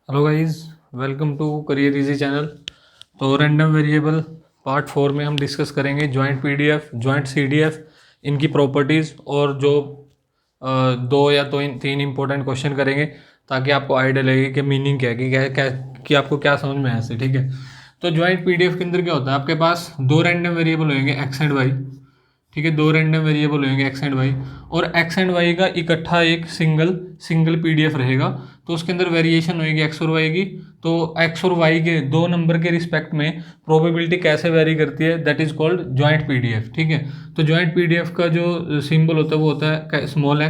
Hello guys, welcome to career easy channel. तो random variable part 4 में हम discuss करेंगे जॉइंट पीडीएफ, जॉइंट सीडीएफ, इनकी प्रॉपर्टीज़ और जो दो या तो तीन इंपॉर्टेंट क्वेश्चन करेंगे ताकि आपको आइडिया लगे कि मीनिंग क्या है, कि क्या क्या कि आपको क्या समझ में आए से। ठीक है, तो जॉइंट पीडीएफ के अंदर क्या होता है, आपके पास दो रैंडम वेरिएबल होंगे एक्स एंड वाई। ठीक है, दो रैंडम वेरिएबल होंगे एक्स एंड वाई, और एक्स एंड वाई का इकट्ठा एक सिंगल पीडीएफ रहेगा। तो उसके अंदर वेरिएशन होगी एक्स और वाई की। तो एक्स और वाई के दो नंबर के रिस्पेक्ट में प्रोबेबिलिटी कैसे वेरी करती है, that is called joint PDF. ठीक है, तो जॉइंट पीडीएफ का जो सिंबल होता है वो होता है स्मॉल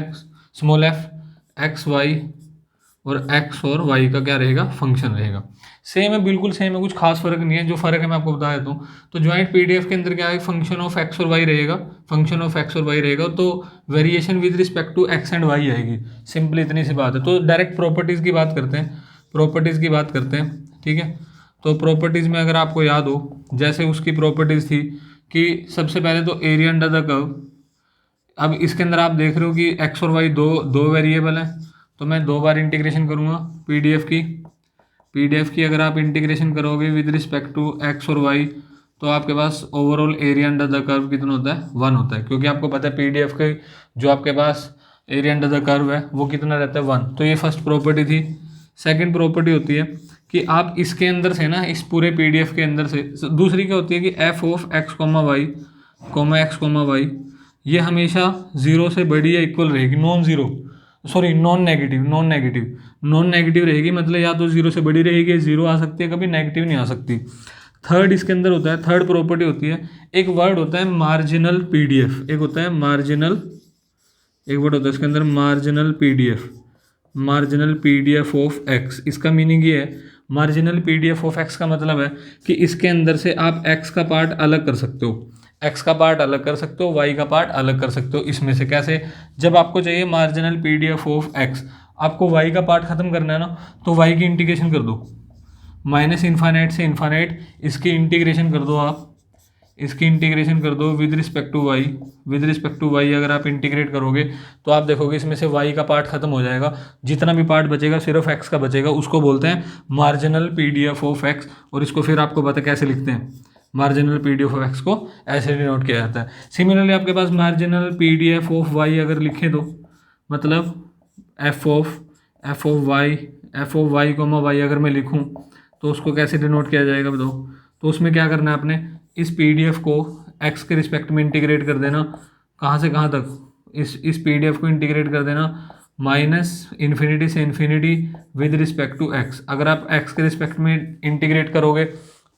एफ एक्स वाई, और एक्स और वाई का क्या रहेगा, फंक्शन रहेगा। सेम है, बिल्कुल सेम है, कुछ खास फर्क नहीं है। जो फर्क है मैं आपको बता देता हूँ। तो ज्वाइंट पीडीएफ के अंदर क्या है, फंक्शन ऑफ एक्स और वाई रहेगा, फंक्शन ऑफ एक्स और वाई रहेगा। तो variation with respect to x and y आएगी। सिंपल इतनी सी बात है। तो डायरेक्ट प्रॉपर्टीज़ की बात करते हैं, प्रॉपर्टीज़ की बात करते हैं। ठीक है, तो प्रॉपर्टीज़ में अगर आपको याद हो, जैसे उसकी प्रॉपर्टीज़ थी कि सबसे पहले तो एरिया अंडर द कर्व। अब इसके अंदर आप देख रहे हो कि एक्स और वाई दो दो वेरिएबल हैं, तो मैं दो बार इंटीग्रेशन करूँगा पीडीएफ की अगर आप इंटीग्रेशन करोगे विद रिस्पेक्ट टू एक्स और वाई, तो आपके पास overall area under the curve कितना होता है, 1 होता है। क्योंकि आपको पता है पीडीएफ के जो आपके पास एरिया अंडर द कर्व है वो कितना रहता है, 1। तो ये फर्स्ट प्रॉपर्टी थी। सेकंड प्रॉपर्टी होती है कि आप इसके अंदर से ना, इस पूरे पीडीएफ के अंदर से दूसरी क्या होती है कि F of x comma y ये हमेशा जीरो से बड़ी या इक्वल रहेगी, नॉन नेगेटिव रहेगी। मतलब या तो जीरो से बड़ी रहेगी, जीरो आ सकती है, कभी नेगेटिव नहीं आ सकती। थर्ड इसके अंदर होता है, थर्ड प्रॉपर्टी होती है, एक वर्ड होता है मार्जिनल पीडीएफ, एक वर्ड होता है इसके अंदर मार्जिनल पीडीएफ ऑफ एक्स। इसका मीनिंग ये है, मार्जिनल पीडीएफ ऑफ एक्स का मतलब है कि इसके अंदर से आप एक्स का पार्ट अलग कर सकते हो, एक्स का पार्ट अलग कर सकते हो, वाई का पार्ट अलग कर सकते हो। इसमें से कैसे, जब आपको चाहिए मार्जिनल पीडीएफ ऑफ एक्स, आपको वाई का पार्ट खत्म करना है ना, तो वाई की इंटीग्रेशन कर दो, माइनस इन्फाइनाइट से इन्फाइनाइट इसकी इंटीग्रेशन कर दो आप, इसकी इंटीग्रेशन कर दो विद रिस्पेक्ट टू वाई। अगर आप इंटीग्रेट करोगे तो आप देखोगे इसमें से वाई का पार्ट खत्म हो जाएगा, जितना भी पार्ट बचेगा सिर्फ एक्स का बचेगा। उसको बोलते हैं मार्जिनल पीडीएफ ऑफ एक्स। और इसको फिर आपको पता कैसे लिखते हैं, मार्जिनल पीडीएफ ऑफ एक्स को ऐसे डिनोट किया जाता है। सिमिलरली आपके पास मार्जिनल पीडीएफ ऑफ वाई अगर लिखे तो मतलब f of y comma y अगर मैं लिखूं तो उसको कैसे डिनोट किया जाएगा बताओ। तो उसमें क्या करना है आपने, इस पीडीएफ को एक्स के रिस्पेक्ट में इंटीग्रेट कर देना, कहाँ से कहाँ तक, इस पीडीएफ को इंटीग्रेट कर देना माइनस इन्फिनिटी से infinity with respect to x. अगर आप एक्स के रिस्पेक्ट में इंटीग्रेट करोगे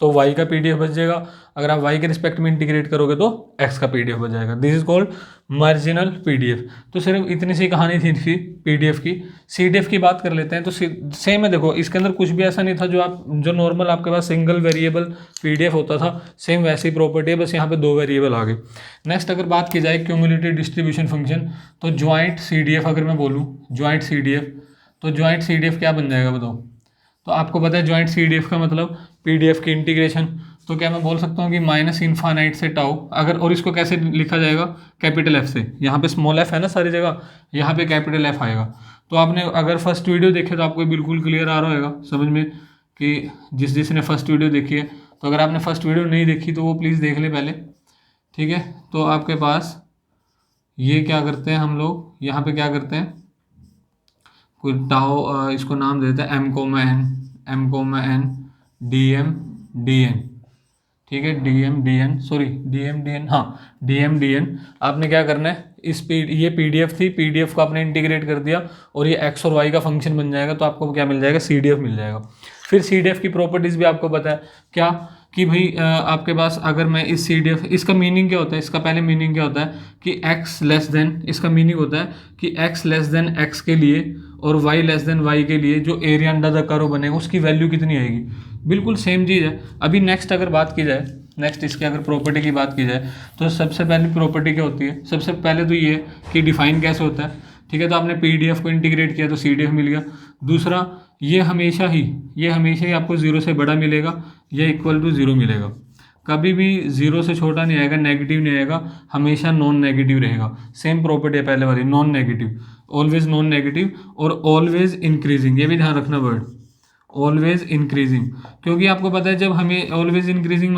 तो वाई का पीडीएफ बच जाएगा, अगर आप वाई के रिस्पेक्ट में इंटीग्रेट करोगे तो एक्स का पीडीएफ बच जाएगा। This is called marginal PDF. तो सिर्फ इतनी सी कहानी थी इसकी पीडीएफ की। सीडीएफ की बात कर लेते हैं। तो सेम है, देखो इसके अंदर कुछ भी ऐसा नहीं था जो नॉर्मल आपके पास सिंगल वेरिएबल पीडीएफ होता था, सेम वैसी प्रॉपर्टी है, बस यहाँ पे दो वेरिएबल आ गए। नेक्स्ट अगर बात की जाए क्यूमुलेटिव डिस्ट्रीब्यूशन फंक्शन, तो ज्वाइंट सीडीएफ अगर मैं बोलूँ ज्वाइंट सीडीएफ, तो ज्वाइंट सीडीएफ क्या बन जाएगा बताओ। तो आपको पता है ज्वाइंट सीडीएफ का मतलब पीडीएफ की इंटीग्रेशन। तो क्या मैं बोल सकता हूँ कि माइनस इन्फानाइट से टाउ अगर, और इसको कैसे लिखा जाएगा, कैपिटल एफ से। यहाँ पे स्मॉल एफ है ना सारी जगह, यहाँ पे कैपिटल एफ आएगा। तो आपने अगर फर्स्ट वीडियो देखे तो आपको बिल्कुल क्लियर आ रहा होगा समझ में कि जिसने फर्स्ट वीडियो देखी है। तो अगर आपने फर्स्ट वीडियो नहीं देखी तो वो प्लीज़ देख ले पहले। ठीक है, तो आपके पास ये क्या करते हैं हम लोग, यहाँ पे क्या करते हैं, कोई टाओ इसको नाम देते हैं m comma n d n. ठीक है, डी एम डी एन, हाँ डी एन। आपने क्या करना है, ये पीडीएफ थी, पीडीएफ को आपने इंटीग्रेट कर दिया और ये एक्स और वाई का फंक्शन बन जाएगा। तो आपको क्या मिल जाएगा, सीडीएफ मिल जाएगा। फिर सीडीएफ की प्रॉपर्टीज़ भी आपको पता है क्या, कि भाई आपके पास अगर मैं इस सीडीएफ, इसका मीनिंग क्या होता है, इसका पहले मीनिंग क्या होता है कि एक्स लेस देन, इसका मीनिंग होता है कि एक्स लेस देन एक्स के लिए और वाई लेस देन वाई के लिए जो एरिया अंडर द कर्व बनेगा उसकी वैल्यू कितनी आएगी। बिल्कुल सेम चीज़ है। अभी नेक्स्ट अगर बात की जाए, नेक्स्ट इसकी अगर प्रॉपर्टी की बात की जाए, तो सबसे पहली प्रॉपर्टी क्या होती है, सबसे पहले तो ये कि डिफाइन कैसे होता है। ठीक है, तो आपने पीडीएफ को इंटीग्रेट किया तो सीडीएफ मिल गया। दूसरा, ये हमेशा ही आपको जीरो से बड़ा मिलेगा या इक्वल टू जीरो मिलेगा। कभी भी जीरो से छोटा नहीं आएगा, नेगेटिव नहीं आएगा, हमेशा नॉन नेगेटिव रहेगा। सेम प्रॉपर्टी है पहले वाली, non negative, always non negative और ऑलवेज इंक्रीजिंग। ये भी ध्यान रखना वर्ड, ऑलवेज इंक्रीजिंग, क्योंकि आपको पता है जब हमें ऑलवेज इंक्रीजिंग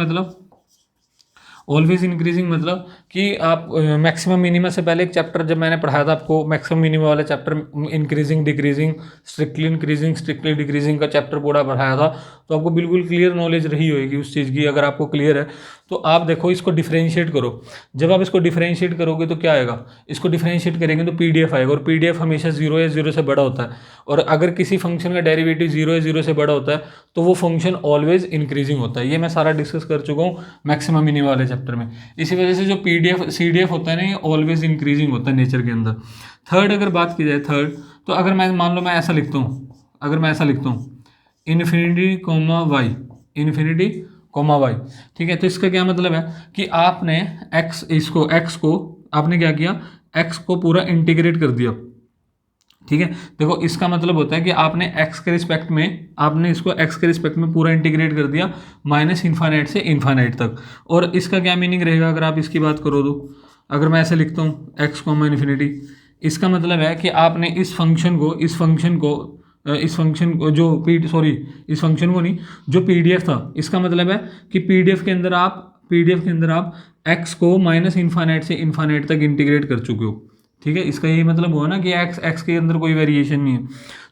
मतलब कि आप मैक्सिमम मिनिमम से पहले एक चैप्टर जब मैंने पढ़ाया था आपको, मैक्सिमम मिनिमम वाला chapter, increasing decreasing, strictly increasing strictly decreasing का चैप्टर पूरा पढ़ाया था, तो आपको बिल्कुल क्लियर नॉलेज रही होगी उस चीज़ की। अगर आपको क्लियर है तो आप देखो इसको डिफरेंशिएट करो। जब आप इसको डिफरेंशिएट करोगे तो क्या आएगा, इसको डिफरेंशिएट करेंगे तो पीडीएफ आएगा, और पीडीएफ हमेशा 0 या 0 से बड़ा होता है, और अगर किसी फंक्शन का डेरिवेटिव 0 या 0 से बड़ा होता है तो वो फंक्शन ऑलवेज इंक्रीजिंग होता है। ये मैं सारा डिस्कस कर चुका हूँ मैक्सिमम मिनिमम वाले चैप्टर में। इसी वजह से जो पीडीएफ सीडीएफ होता है ना, ये ऑलवेज इंक्रीजिंग होता है नेचर के अंदर। थर्ड अगर बात की जाए थर्ड, तो अगर मैं मान लो मैं ऐसा लिखता हूँ infinity comma y, infinity comma y, ठीक है। तो इसका क्या मतलब है कि आपने एक्स को आपने क्या किया, एक्स को पूरा इंटीग्रेट कर दिया, ठीक है। देखो इसका मतलब होता है कि आपने एक्स के रिस्पेक्ट में, आपने इसको एक्स के रिस्पेक्ट में पूरा इंटीग्रेट कर दिया माइनस इन्फानाइट से इन्फानाइट तक। और इसका क्या मीनिंग रहेगा अगर आप इसकी बात करो तो, अगर मैं ऐसे लिखता हूँ एक्स कॉमा इन्फिनिटी, इसका मतलब है कि आपने इस फंक्शन को जो पीडीएफ था, इसका मतलब है कि पीडीएफ के अंदर आप एक्स को माइनस इन्फानाइट से इन्फानाइट तक इंटीग्रेट कर चुके हो, ठीक है। इसका यही मतलब हुआ ना कि एक्स के अंदर कोई वेरिएशन नहीं है।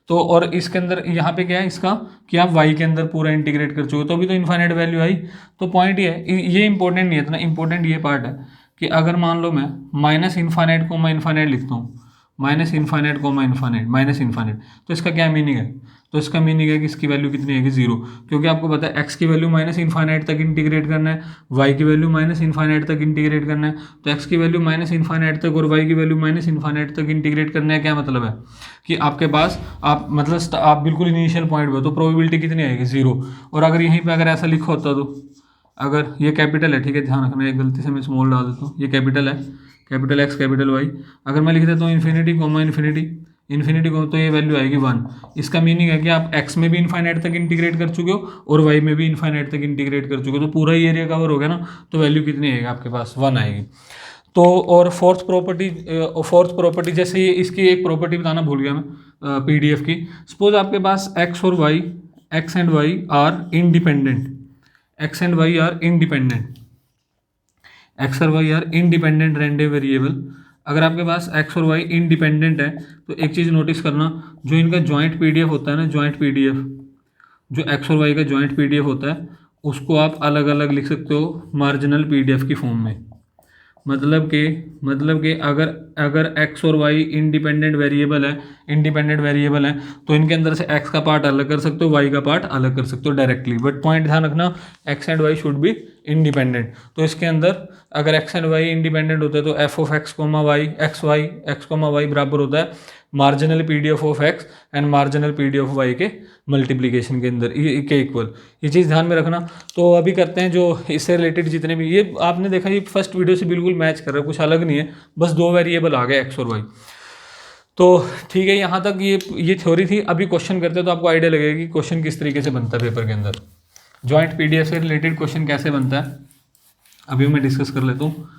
तो और इसके अंदर यहाँ पे क्या है इसका, कि आप वाई के अंदर पूरा इंटीग्रेट कर चुके हो, तो अभी तो इन्फाइनाइट वैल्यू आई। तो पॉइंट ये है, ये इंपॉर्टेंट नहीं है इतना, इंपॉर्टेंट ये पार्ट है कि अगर मान लो मैं माइनस इन्फाइनाइट कोमा इन्फाइनाइट लिखता हूँ, minus infinite comma infinite minus infinite, तो इसका क्या मीनिंग है, तो इसका मीनिंग है कि इसकी वैल्यू कितनी है कि 0, क्योंकि आपको पता है एक्स की वैल्यू माइनस इन्फाइनाइट तक इंटीग्रेट करना है, वाई की वैल्यू माइनस इन्फाइनाइट तक इंटीग्रेट करना है। तो एक्स की वैल्यू माइनस इन्फाइनाइट तक और वाई की वैल्यू माइनस इन्फाइनाइट तक इंटीग्रेट करना है। क्या मतलब है कि आपके पास आप मतलब आप बिल्कुल इनिशियल पॉइंट पे हो, तो प्रोबेबिलिटी कितनी आएगी 0। और अगर यहीं पर अगर ऐसा लिखा होता, तो अगर ये कैपिटल है, ठीक है, ध्यान रखना, एक गलती से मैं स्मॉल डाल देता हूँ, ये कैपिटल है, कैपिटल एक्स कैपिटल वाई, अगर मैं लिख देता हूँ इन्फिनिटी कोमा इन्फिनिटी को, तो ये वैल्यू आएगी 1। इसका मीनिंग है कि आप x में भी इन्फाइनाइट तक इंटीग्रेट कर चुके हो और y में भी इन्फाइनाइट तक इंटीग्रेट कर चुके हो, तो पूरा ही एरिया कवर हो गया ना, तो वैल्यू कितनी आएगी आपके पास 1 आएगी। तो और फोर्थ प्रॉपर्टी जैसे ये इसकी एक प्रॉपर्टी बताना भूल गया मैं पीडीएफ की। सपोज आपके पास x and y are independent, x और y are independent random variable. अगर आपके पास एक्स और वाई इंडिपेंडेंट है तो एक चीज़ नोटिस करना, जो इनका जॉइंट पीडीएफ होता है ना, जो एक्स और वाई का जॉइंट पीडीएफ होता है, उसको आप अलग अलग लिख सकते हो मार्जिनल पीडीएफ की फॉर्म में। मतलब कि अगर एक्स और वाई इंडिपेंडेंट वेरिएबल है तो इनके अंदर से एक्स का पार्ट अलग कर सकते हो, वाई का पार्ट अलग कर सकते हो डायरेक्टली। बट पॉइंट ध्यान रखना, x and why should be independent. तो इसके अंदर अगर एक्स एंड वाई इंडिपेंडेंट होता है तो f of x comma y बराबर होता है marginal PDF of x and marginal PDF of y के मल्टीप्लिकेशन के अंदर के इक्वल। ये चीज़ ध्यान में रखना। तो अभी करते हैं जो इससे रिलेटेड जितने भी, ये आपने देखा ये फर्स्ट वीडियो से बिल्कुल मैच कर रहा है, कुछ अलग नहीं है, बस 2 वेरिएबल आ गए एक्स और वाई। तो ठीक है, यहाँ तक ये थ्योरी थी। अभी क्वेश्चन करते हैं तो आपको आइडिया लगेगा कि क्वेश्चन किस तरीके से बनता है पेपर के अंदर, जॉइंट पीडीएफ से रिलेटेड क्वेश्चन कैसे बनता है अभी मैं डिस्कस कर लेता हूँ,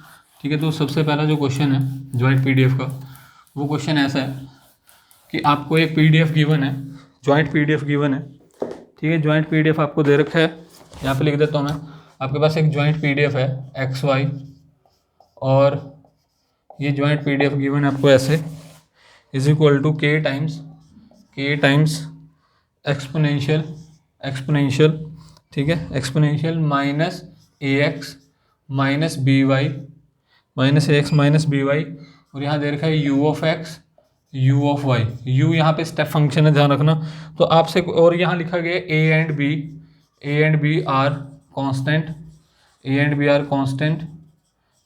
ठीक है। तो सबसे पहला जो क्वेश्चन है जॉइंट पीडीएफ का, वो क्वेश्चन ऐसा है कि आपको एक पीडीएफ गिवन है, जॉइंट पीडीएफ गिवन है, ठीक है। जॉइंट पीडीएफ आपको दे रखा है, यहाँ पे लिख देता हूँ मैं, आपके पास एक जॉइंट पीडीएफ है एक्स वाई, और ये जॉइंट पीडीएफ गिवन है आपको ऐसे, is equal to k times exponential, ठीक है, exponential minus a x minus b y, और यहाँ दे रखा है u of x u of y. U यहाँ पे स्टेप फंक्शन है, ध्यान रखना। तो आपसे, और यहाँ लिखा गया a and b are constant,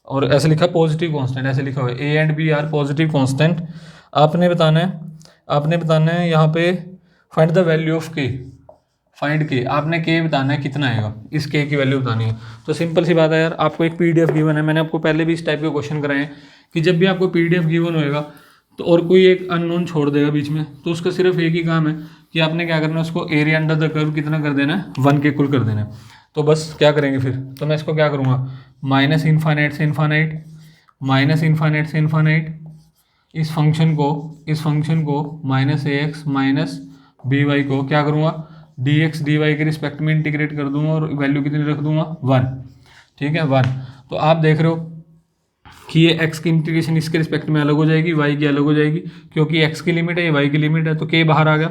और ऐसे लिखा पॉजिटिव कांस्टेंट, ऐसे लिखा हुआ है a and b are positive constant. आपने बताना है यहाँ पे फाइंड द वैल्यू ऑफ के, आपने के बताना है कितना आएगा, इस के की वैल्यू बतानी है। तो सिंपल सी बात है यार, आपको एक पीडीएफ गिवन है, मैंने आपको पहले भी इस टाइप के क्वेश्चन कराए हैं कि जब भी आपको पीडीएफ गिवन होएगा तो और कोई एक अननोन छोड़ देगा बीच में, तो उसका सिर्फ एक ही काम है कि आपने क्या करना है, उसको एरिया अंडर द कर्व कितना कर देना है, 1 के इक्वल कर देना है। तो बस क्या करेंगे फिर, तो मैं इसको क्या करूँगा, माइनस इन्फानाइट से इन्फानाइट, इस फंक्शन को minus a x minus b Y को क्या करूँगा, dx dy के रिस्पेक्ट में इंटीग्रेट कर दूंगा और वैल्यू कितनी रख दूंगा 1, ठीक है 1। तो आप देख रहे हो कि ये x की इंटीग्रेशन इसके रिस्पेक्ट में अलग हो जाएगी, y की अलग हो जाएगी, क्योंकि x की लिमिट है ये y की लिमिट है, तो k बाहर आ गया,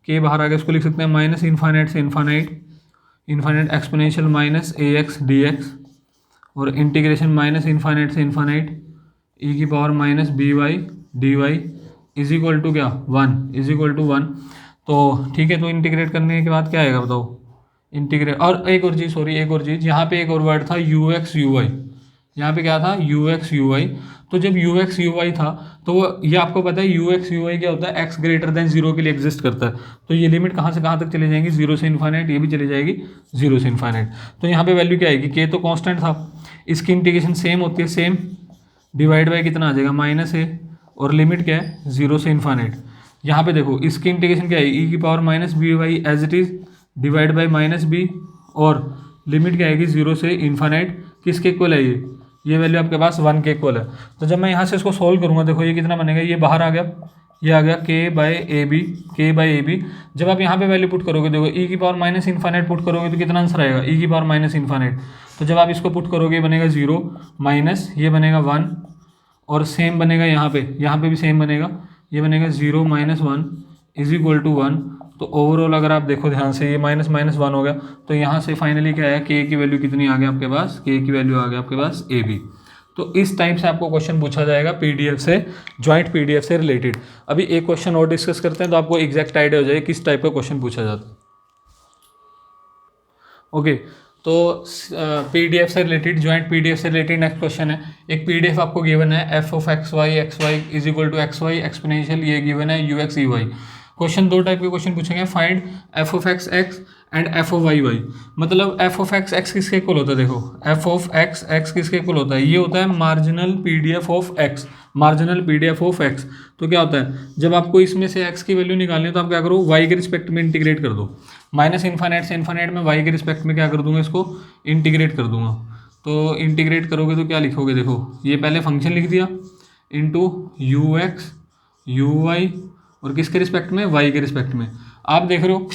k बाहर आ गया, इसको लिख सकते हैं माइनस इन्फाइनाइट से infinite exponential minus ax dx और इंटीग्रेशन माइनस इन्फाइनाइट से इन्फाइनाइट e की power minus by dy is equal to क्या 1 इज इक्वल टू 1। तो ठीक है, तो इंटीग्रेट करने के बाद क्या आएगा बताओ, इंटीग्रेट। और एक और चीज़, सॉरी एक और चीज़, यहाँ पे एक और वर्ड था ux uy, यहाँ पे क्या था ux uy। तो जब ux uy था तो वो ये आपको पता है ux uy क्या होता है, x ग्रेटर देन 0 के लिए एग्जिस्ट करता है। तो ये लिमिट कहाँ से कहाँ तक चली जाएंगी, 0 से इन्फाइनाइट, ये भी चली जाएगी 0 से इन्फाइनाइट। तो यहाँ पे वैल्यू क्या आएगी, k तो कांस्टेंट था, इसकी इंटीग्रेशन सेम होती है, सेम डिवाइड बाई कितना आ जाएगा माइनस a, और लिमिट क्या है 0 से इन्फाइनाइट। यहाँ पे देखो इसकी इंटीग्रेशन क्या है, e की power minus b y as it is divide by minus b, और लिमिट क्या आएगी 0 से इन्फाइनाइट, किसके इक्वल है ये वैल्यू आपके पास 1 के इक्वल है। तो जब मैं यहाँ से इसको सोल्व करूँगा, देखो ये कितना बनेगा, ये बाहर आ गया, ये आ गया k बाई ए बी। जब आप यहाँ पे वैल्यू पुट करोगे, देखो e की पावर माइनस इन्फाइनाइट पुट करोगे तो कितना आंसर आएगा, e की पावर माइनस इन्फाइनाइट। तो जब आप इसको पुट करोगे बनेगा 0 माइनस ये बनेगा 1, और सेम बनेगा यहाँ पे भी सेम बनेगा, ये बनेगा 0 माइनस 1 इज इक्वल टू 1। तो ओवरऑल अगर आप देखो ध्यान से, ये माइनस माइनस 1 हो गया, तो यहाँ से फाइनली क्या है, k की वैल्यू कितनी आ गई आपके पास, k की वैल्यू आ गई आपके पास ए बी। तो इस टाइप से आपको क्वेश्चन पूछा जाएगा पीडीएफ से, जॉइंट पीडीएफ से रिलेटेड। अभी एक क्वेश्चन और डिस्कस करते हैं तो आपको एग्जैक्ट आइडिया हो जाएगा किस टाइप का क्वेश्चन पूछा जाता है। ओके, तो पीडीएफ से रिलेटेड, जॉइंट पीडीएफ से रिलेटेड नेक्स्ट क्वेश्चन है। एक पीडीएफ आपको गिवन है f of x y is equal to x y exponential, ये गिवन है यूएक्स ई वाई। क्वेश्चन दो टाइप के क्वेश्चन पूछेंगे, find f of x x and f of y y. मतलब एफ ऑफ एक्स एक्स किसके इक्वल होता है, देखो एफ ऑफ एक्स एक्स किसके इक्वल होता है, ये होता है marginal PDF of x, marginal PDF of x. तो क्या होता है, जब आपको इसमें से एक्स की वैल्यू निकालनी है तो आप क्या करो, वाई के रिस्पेक्ट में इंटीग्रेट कर दो, माइनस इन्फाइनाइट से इन्फाइनाइट में वाई के रिस्पेक्ट में क्या कर दूंगा, इसको इंटीग्रेट कर दूंगा। तो इंटीग्रेट करोगे तो क्या लिखोगे, देखो ये पहले फंक्शन लिख दिया into u x u y, और किसके रिस्पेक्ट में, वाई के रिस्पेक्ट में। आप देख रहे हो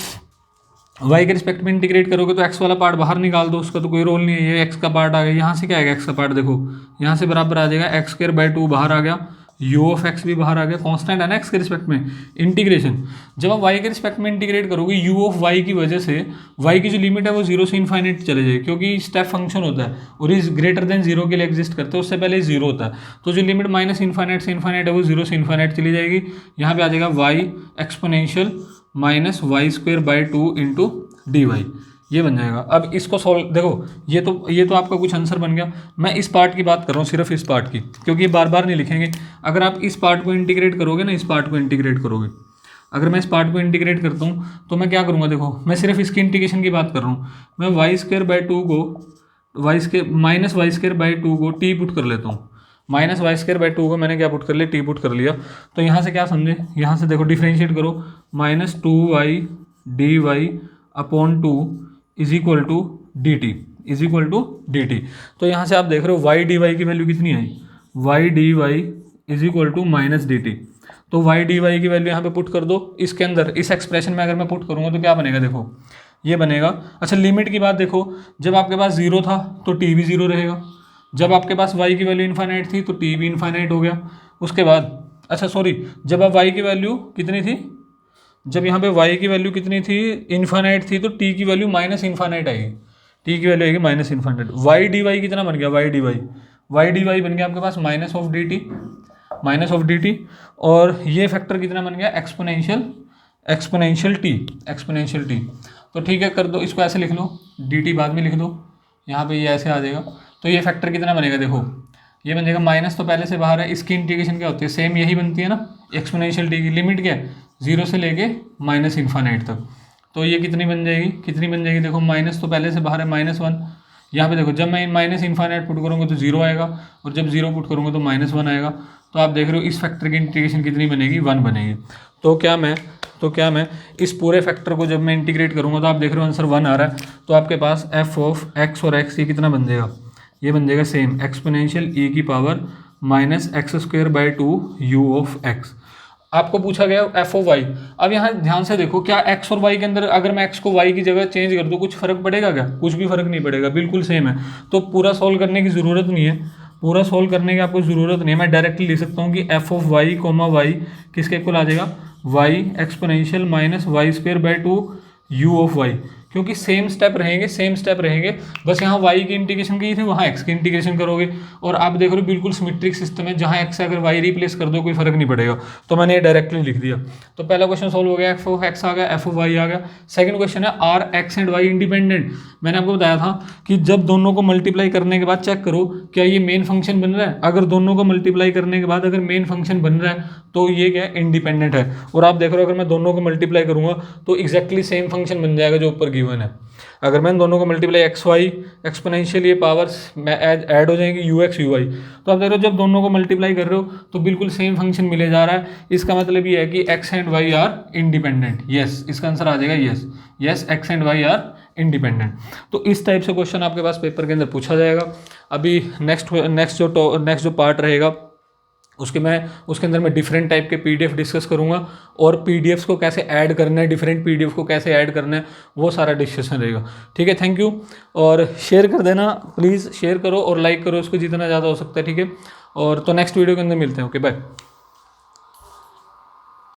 वाई के रिस्पेक्ट में इंटीग्रेट करोगे तो एक्स वाला पार्ट बाहर निकाल दो, उसका तो कोई रोल नहीं है, ये एक्स का पार्ट आ गया। यहाँ से क्या आएगा, एक्स का पार्ट देखो यहाँ से बराबर आ जाएगा एक्स स्क्वायर बाई 2 बाहर आ गया, यू ऑफ एक्स भी बाहर आ गया, कांस्टेंट है ना एक्स के रिस्पेक्ट में। इंटीग्रेशन जब आप वाई के रिस्पेक्ट में इंटीग्रेट करोगे, यू ऑफ वाई की वजह से वाई की जो लिमिट है वो 0 से इन्फाइनाइट चले जाएगी, क्योंकि स्टेप फंक्शन होता है और इज ग्रेटर देन 0 के लिए एग्जिस्ट करता है, उससे पहले 0 होता है। तो जो लिमिट माइनस इन्फाइनाइट से इन्फाइनाइट है वो 0 से इन्फाइनाइट चली जाएगी। यहाँ पे आ जाएगा y exponential minus y square by 2 into d y, ये बन जाएगा। अब इसको सॉल्व, देखो ये तो आपका कुछ आंसर बन गया। मैं इस पार्ट की बात कर रहा हूँ, सिर्फ इस पार्ट की, क्योंकि ये बार बार नहीं लिखेंगे। अगर आप इस पार्ट को इंटीग्रेट करोगे ना, इस पार्ट को इंटीग्रेट करोगे, अगर मैं इस पार्ट को इंटीग्रेट करता हूँ तो मैं क्या करूँगा, देखो मैं सिर्फ इसकी इंटीग्रेशन की बात कर रहा हूँ। मैं वाई स्क्वायर बाई 2 को माइनस वाई स्क्वायर बाई 2 को टी पुट कर लेता हूँ, माइनस वाई स्क्वायर बाई 2 को मैंने क्या पुट कर लिया, टी पुट कर लिया। तो यहाँ से क्या समझे, यहाँ से देखो डिफ्रेंशिएट करो, minus 2y d y upon 2 is equal to d t, is equal to d t. तो यहाँ से आप देख रहे हो वाई डी वाई की वैल्यू कितनी आई, y d y is equal to minus d t. तो वाई डी वाई की वैल्यू यहाँ पे पुट कर दो, इसके अंदर इस एक्सप्रेशन में अगर मैं पुट करूँगा तो क्या बनेगा, देखो ये बनेगा। अच्छा लिमिट की बात देखो, जब आपके पास 0 था तो टी भी 0 रहेगा, जब आपके पास वाई की वैल्यू इन्फाइनाइट थी तो टी भी इन्फाइनाइट हो गया। उसके बाद अच्छा सॉरी, जब आप वाई की वैल्यू कितनी थी, जब यहाँ पे y की वैल्यू कितनी थी, इन्फाइनाइट थी, तो t की वैल्यू माइनस इन्फाइनाइट आएगी, t की वैल्यू आएगी minus infinite. y d y कितना बन गया, y डी वाई बन गया आपके पास माइनस ऑफ डी टी, और ये फैक्टर कितना बन गया, एक्सपोनेंशियल टी। तो ठीक है, कर दो इसको, ऐसे लिख लो, डी टी बाद में लिख दो, यहाँ पे ये ऐसे आ जाएगा। तो ये फैक्टर कितना बनेगा, देखो ये बन जाएगा, माइनस तो पहले से बाहर है, इसकी इंटीग्रेशन क्या होती है, सेम यही बनती है ना, एक्सपोनेंशियल टी की लिमिट क्या है, 0 से लेके माइनस इन्फाइनाइट तक। तो ये कितनी बन जाएगी, देखो माइनस तो पहले से बाहर है, -1। यहाँ पे देखो जब मैं माइनस इन्फाइनाइट पुट करूँगा तो 0 आएगा, और जब 0 पुट करूँगा तो -1 आएगा। तो आप देख रहे हो इस फैक्टर की इंटीग्रेशन कितनी बनेगी, 1 बनेगी। तो क्या मैं इस पूरे फैक्टर को जब मैं इंटीग्रेट करूँगा तो आप देख रहे हो आंसर 1 आ रहा है। तो आपके पास एफ ऑफ एक्स और एक्स ये कितना बन जाएगा, ये बन जाएगा सेम एक्सपोनेंशियल e की power minus x square by 2 u of x. आपको पूछा गया एफ ऑफ वाई। अब यहाँ ध्यान से देखो, क्या एक्स और वाई के अंदर अगर मैं एक्स को वाई की जगह चेंज कर दूँ कुछ फर्क पड़ेगा क्या? कुछ भी फर्क नहीं पड़ेगा, बिल्कुल सेम है। तो पूरा सॉल्व करने की ज़रूरत नहीं है, पूरा सॉल्व करने की आपको ज़रूरत नहीं है। मैं डायरेक्टली लिख सकता हूँ कि F of y comma y किसके इक्वल आ जाएगा? Y exponential minus y square by 2 u of y, क्योंकि सेम स्टेप रहेंगे, सेम स्टेप रहेंगे। बस यहाँ y की इंटीग्रेशन की थी, वहाँ x की इंटीग्रेशन करोगे। और आप देख रहे हो बिल्कुल सिमेट्रिक सिस्टम है, जहाँ x से अगर y रिप्लेस कर दो कोई फर्क नहीं पड़ेगा। तो मैंने ये डायरेक्टली लिख दिया। तो पहला क्वेश्चन सॉल्व हो गया, एफ ऑफ x आ गया, एफ ऑफ y आ गया। सेकंड क्वेश्चन है are x and y independent. मैंने आपको बताया था कि जब दोनों को मल्टीप्लाई करने के बाद चेक करो क्या ये मेन फंक्शन बन रहा है। अगर दोनों को मल्टीप्लाई करने के बाद अगर मेन फंक्शन बन रहा है तो ये क्या है? इंडिपेंडेंट है। और आप देख रहे हो अगर मैं दोनों को मल्टीप्लाई करूंगा तो एक्जैक्टली सेम फंक्शन बन जाएगा जो ऊपर गिवन है। अगर मैं दोनों को मल्टीप्लाई एक्स वाई एक्सपोनेंशियल ये पावर्स में ऐड हो जाएंगी यू एक्स यू वाई। तो आप देख रहे हो जब दोनों को मल्टीप्लाई कर रहे हो तो बिल्कुल सेम फंक्शन मिले जा रहा है। इसका मतलब ये है कि x and y are independent. Yes, इसका आंसर आ जाएगा yes. Yes, x and y are independent. तो इस टाइप से क्वेश्चन आपके पास पेपर के अंदर पूछा जाएगा। अभी नेक्स्ट जो पार्ट रहेगा उसके अंदर मैं डिफरेंट टाइप के पीडीएफ डिस्कस करूंगा, और पीडीएफ्स को कैसे ऐड करना है, डिफरेंट पीडीएफ को कैसे ऐड करना है, वो सारा डिस्कशन रहेगा। ठीक है, थैंक यू। और शेयर कर देना प्लीज़, शेयर करो और लाइक करो इसको जितना ज़्यादा हो सकता है। ठीक है, और तो नेक्स्ट वीडियो के अंदर मिलते हैं। Okay, bye.